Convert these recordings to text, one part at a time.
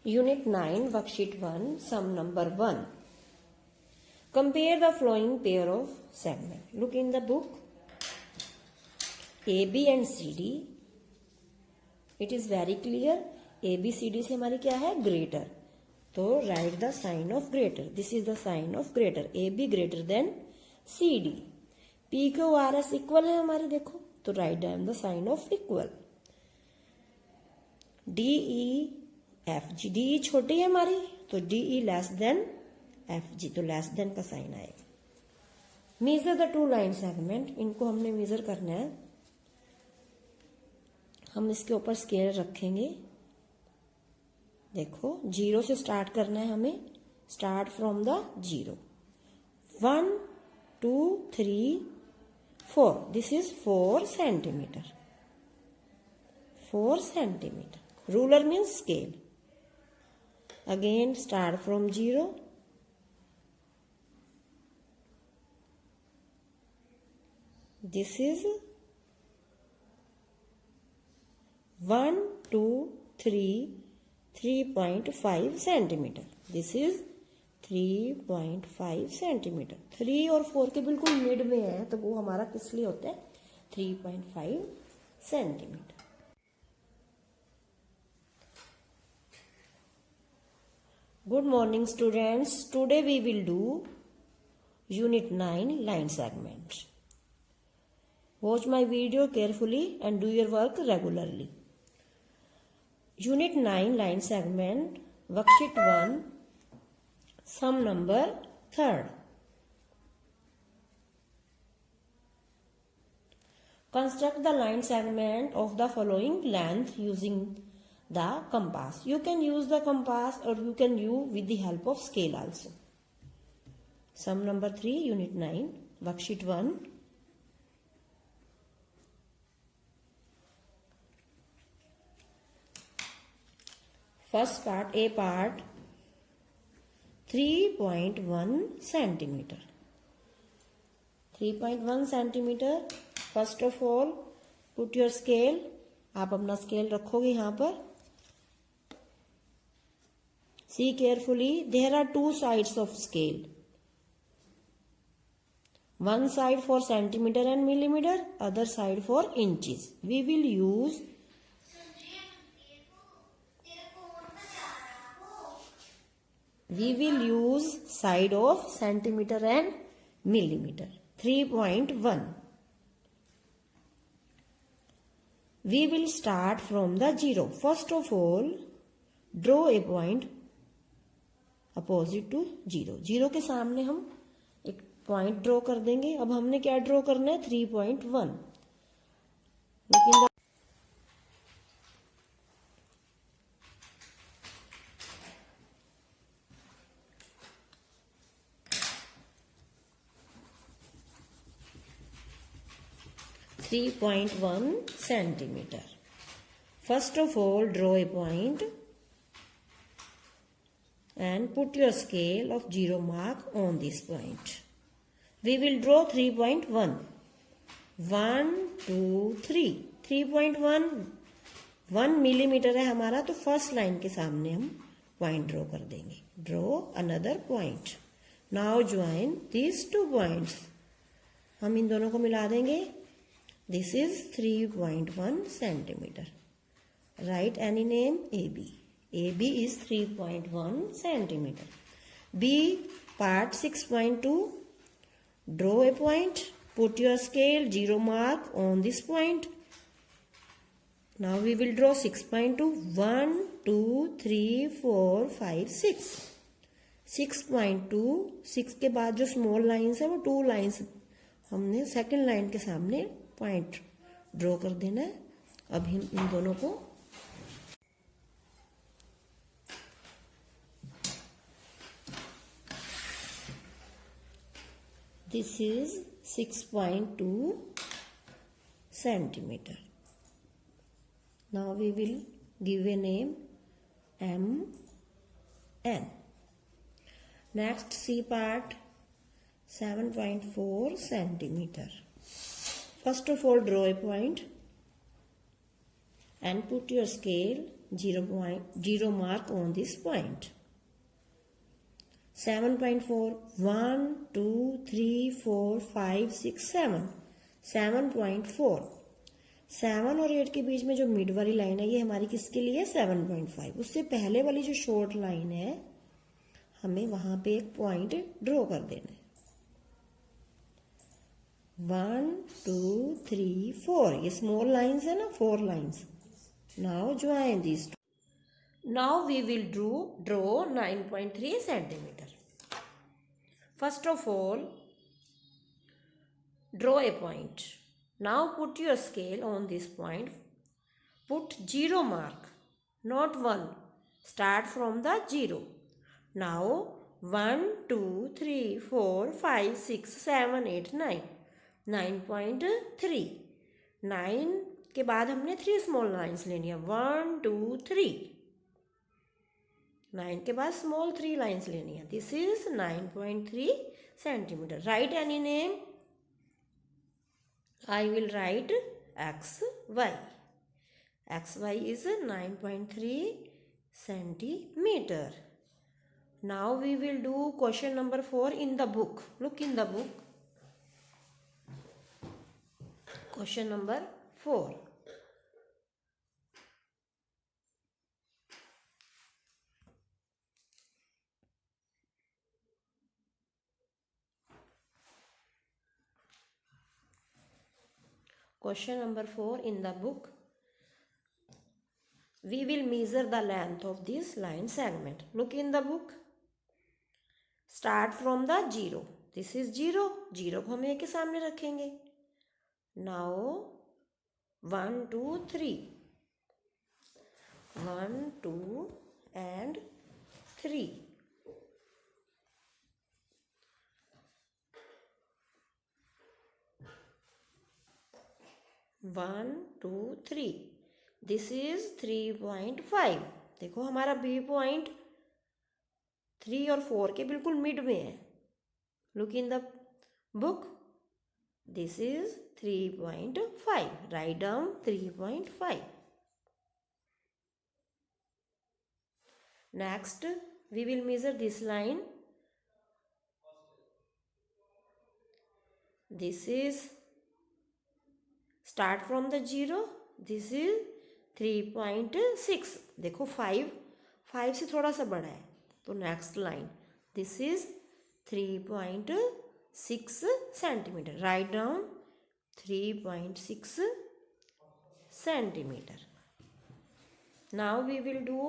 Unit 9, Worksheet 1, Sum number 1. Compare the following pair of segments. Look in the book. AB and CD. It is very clear. AB CD से हमारी क्या है? Greater. तो write the sign of greater. This is the sign of greater. AB greater than CD. P Q R S equal है हमारे, देखो तो write down the sign of equal. D E F G. D E छोटी है हमारी तो D E less than F G, तो less than का साइन आएगा. Measure the two line segment. इनको हमने मेजर करना है. हम इसके ऊपर स्केल रखेंगे. देखो 0 से स्टार्ट करना है हमें. Start from the 0. 1 2 3 4. This is 4 centimetre. 4 centimetre. Ruler means scale. Again start from 0. This is 1 2 3 3.5 centimeter. This is 3.5 centimeter. 3 और 4 के बिल्कुल मिड में है तो वो हमारा किस लिए होता है? 3.5 centimetre. Good morning students. Today we will do Unit 9 line segment. Watch my video carefully and do your work regularly. Unit 9 line segment, Worksheet 1, Sum number 3rd. Construct the line segment of the following length using the compass. You can use the compass or you can use with the help of scale also. Sum number 3, Unit 9, Worksheet 1. First part, A part, 3.1 centimeter. 3.1 centimeter. First of all, put your scale. आप अपना scale रखोगे यहाँ पर. See carefully. There are two sides of scale. One side for centimeter and millimeter, other side for inches. We will use side of centimeter and millimeter. 3.1. We will start from the 0. First of all, draw a point opposite to 0. 0 के सामने हम एक point draw कर देंगे. अब हमने क्या draw करना है? 3.1. लेकिन 3.1 centimeter. First of all, draw a point and put your scale of 0 mark on this point. We will draw 3.1. 1 2 3. 3.1 1 millimetre है हमारा, तो फर्स्ट लाइन के सामने हम पॉइंट ड्रॉ कर देंगे. Draw another point. Now join these two points. हम इन दोनों को मिला देंगे. This is 3.1 centimeter. Write any name AB. AB is 3.1 centimeter. B part 6.2. Draw a point. Put your scale 0 mark on this point. Now we will draw 6.2. 1 2 3 4 5 6. 6.2. 6 के बाद जो small lines है वो 2 लाइन्स हमने सेकंड लाइन के सामने point draw कर देना है. अब हम इन दोनों को this is 6.2 centimeter. Now we will give a name MN. Next C part, 7.4 centimeter. First of all, draw a point. and put your scale 0 mark on this point. 7.4 1 2 3 4 5 6 7 7.4 7 और 8 के बीच में जो मिड वाली लाइन है ये हमारी किसके लिए 7.5. उससे पहले वाली जो शॉर्ट लाइन है हमें वहां पे एक पॉइंट ड्रॉ कर देना है. 1 2 3 4 ये स्मॉल लाइंस है ना, 4 lines. Now join this. Now we will draw 9.3 centimeter. First of all, draw a point. Now put your scale on this point. Put 0 mark, not 1. Start from the 0. Now 1, 2, 3, 4, 5, 6, 7, 8, 9. 9.3. 9 के बाद हमने 3 small lines लेनी है. 1, 2, 3. 9 के बाद small 3 lines लेनी है. This is 9.3 centimetre. Right any name. I will write XY. XY is 9.3 centimeter. Now we will do question number 4 in the book. Look in the book. Question number 4. Question number 4 in the book. We will measure the length of this line segment. Look in the book. Start from the 0. This is 0. 0 को हम A के सामने रखेंगे. Now 1, 2, 3. 1, 2 and 3. 1, 2, 3. This is 3.5. देखो हमारा B point 3 और 4 के बिल्कुल मिड में है. Look in the book. This is 3.5. Write down 3.5. Next we will measure this line. This is start from the 0. This is 3.6. देखो 5 से थोड़ा सा बड़ा है तो next line. This is 3.6 centimetre. Write down 3.6 centimetre. Now we will do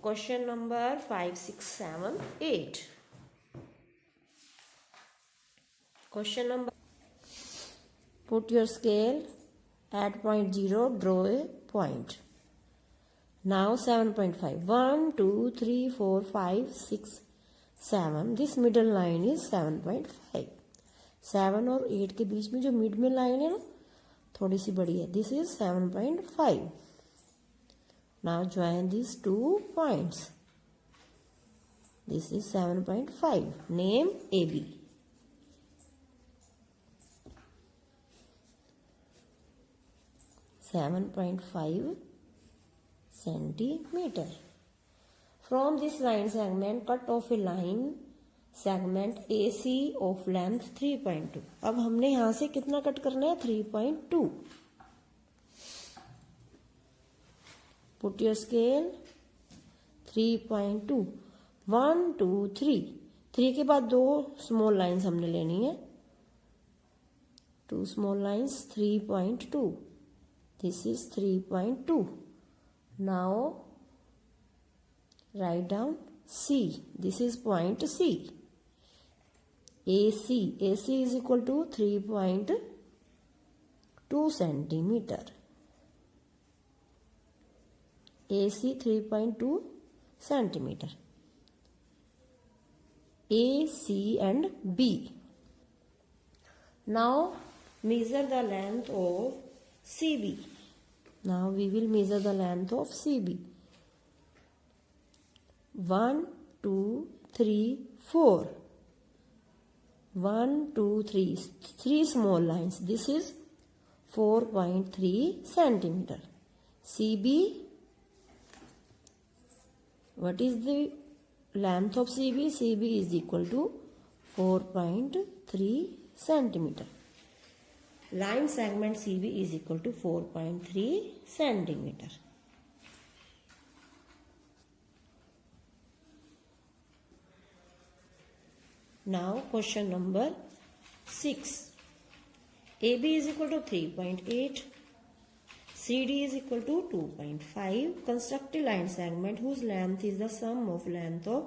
question number 5, 6, 7, 8. Question number. Put your scale at point 0, draw a point. Now 7.5. 1, 2, 3, 4, 5, 6, 7. This middle line is 7.5. 7 और 8 के बीच में जो मिड में लाइन है ना थोड़ी सी बड़ी है. This is 7.5. Now join these 2 points. This is 7.5. Name AB. .5 centimeter. From this line segment, cut off a line segment AC of length 3.2. अब हमने यहां से कितना कट करना है 3.2. Put your scale. 3.2. 1, 2, 3. 3 के बाद 2 स्मॉल लाइन्स हमने लेनी है. 2 small lines. 3.2. This is 3.2. Now write down C. This is point C. AC. AC is equal to 3.2 centimeter. AC 3.2 centimeter. A, C and B. Now measure the length of CB. Now we will measure the length of CB. 1, 2, 3, 4. 1, 2, 3. 3 small lines. This is 4.3 centimeter. CB, what is the length of CB? CB is equal to 4.3 centimeter. Line segment CB is equal to 4.3 centimeter. Now question number 6. AB is equal to 3.8. CD is equal to 2.5. Construct a line segment whose length is the sum of length of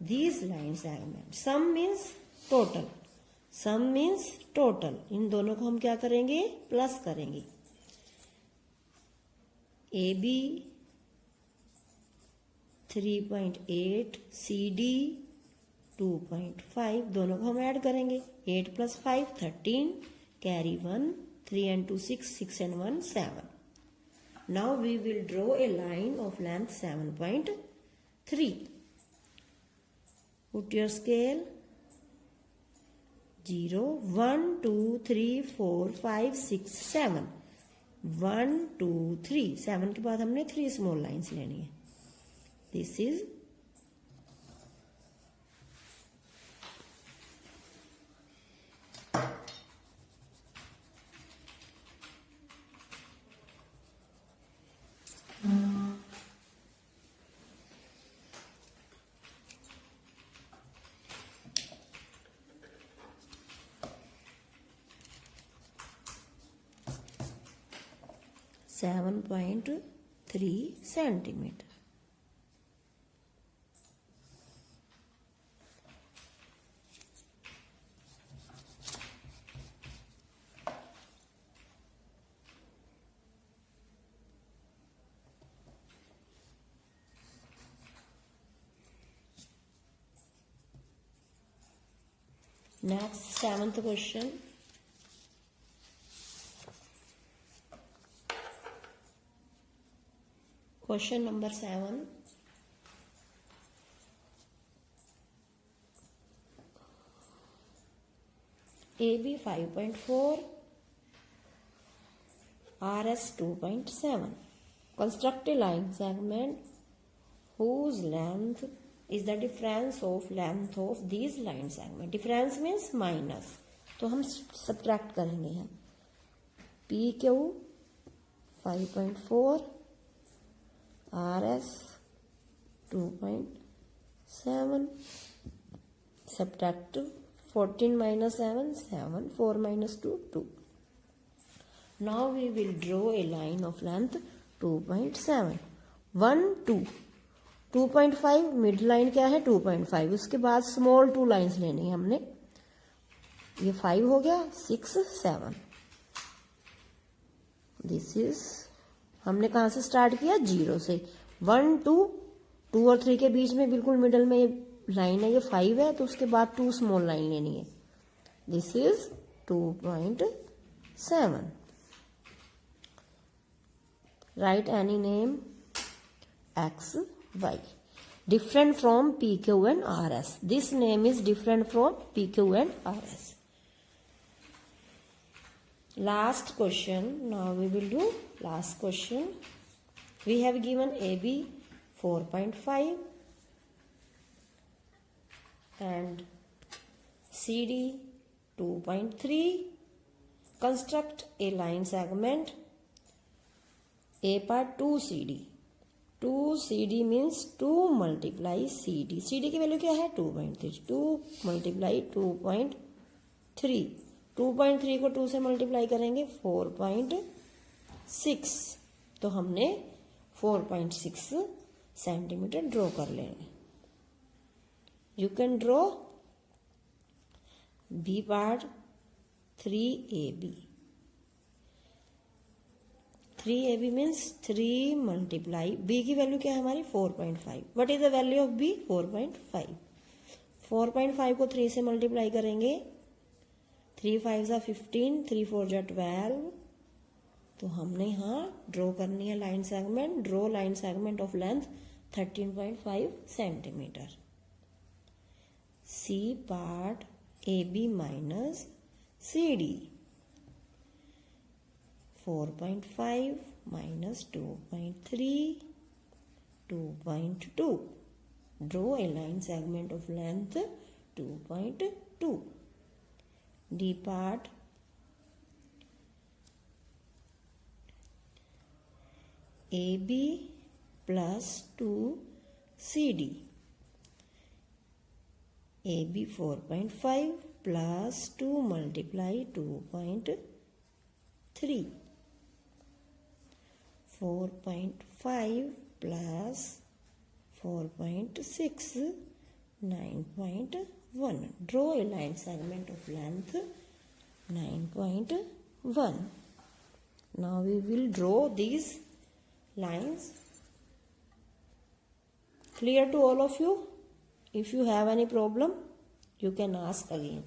these line segments. Sum means total. Sum means total. इन दोनों को हम क्या करेंगे? Plus करेंगे. AB 3.8, CD 2.5, दोनों को हम add करेंगे. 8 + 5 13, carry 1, 3 and 2 6, 6 and 1 7. Now we will draw a line of length 7.3. Put your scale. 0, 1, 2, 3, 4, 5, 6, 7. 1, 2, 3. 7 के बाद हमने 3 small lines लेनी है. This is 7.3 centimeter. Next, 7th question. Question number 7. AB 5.4, RS 2.7. Construct a line segment whose length is the difference of length of these line segment. Difference means minus. तो हम subtract करेंगे हम. PQ 5.4, RS 2.7. Subtract 14 minus 7, 7. 4 minus 2, 2. Now we will draw a line of length 2.7. 1, 2. 2.5 mid line क्या है? 2.5. उसके बाद small 2 lines लेनी है हमने. ये 5 हो गया, 6, 7. दिस इज, हमने कहाँ से स्टार्ट किया? 0 से. 1, 2, 2 और 3 के बीच में बिल्कुल मिडल में ये लाइन है, ये 5 है, तो उसके बाद 2 स्मॉल लाइन लेनी है. This is 2.7. Right any name X, Y. Different from PQ and RS. This name is different from PQ and RS. Last question. Now we will do last question. We have given AB 4.5 and CD 2.3. Construct a line segment. A part 2 CD. 2 CD means 2 multiply CD. CD की value क्या है? 2.3. 2 multiply 2.3. 2.3 को 2 से multiply करेंगे 4.6. तो हमने 4.6 centimetre draw कर लेंगे. You can draw B part 3AB. 3AB means 3 multiply, B की वैल्यू क्या है हमारी? 4.5. What is the value of B? 4.5. 4.5 को 3 से मल्टीप्लाई करेंगे. 3 5 = 15, 3 4 = 12. तो हमने यहाँ ड्रॉ करनी है line segment. Draw line segment of length 13.5 centimetre. C part AB minus CD. 4.5 minus 2.3, 2.2. Draw a line segment of length 2.2. D part. AB plus 2 CD. AB 4.5 plus 2 multiply 2.3. 4.5 plus 4.6, 9.1. Draw a line segment of length 9.1. Now we will draw these lines. Clear to all of you? If you have any problem, you can ask again.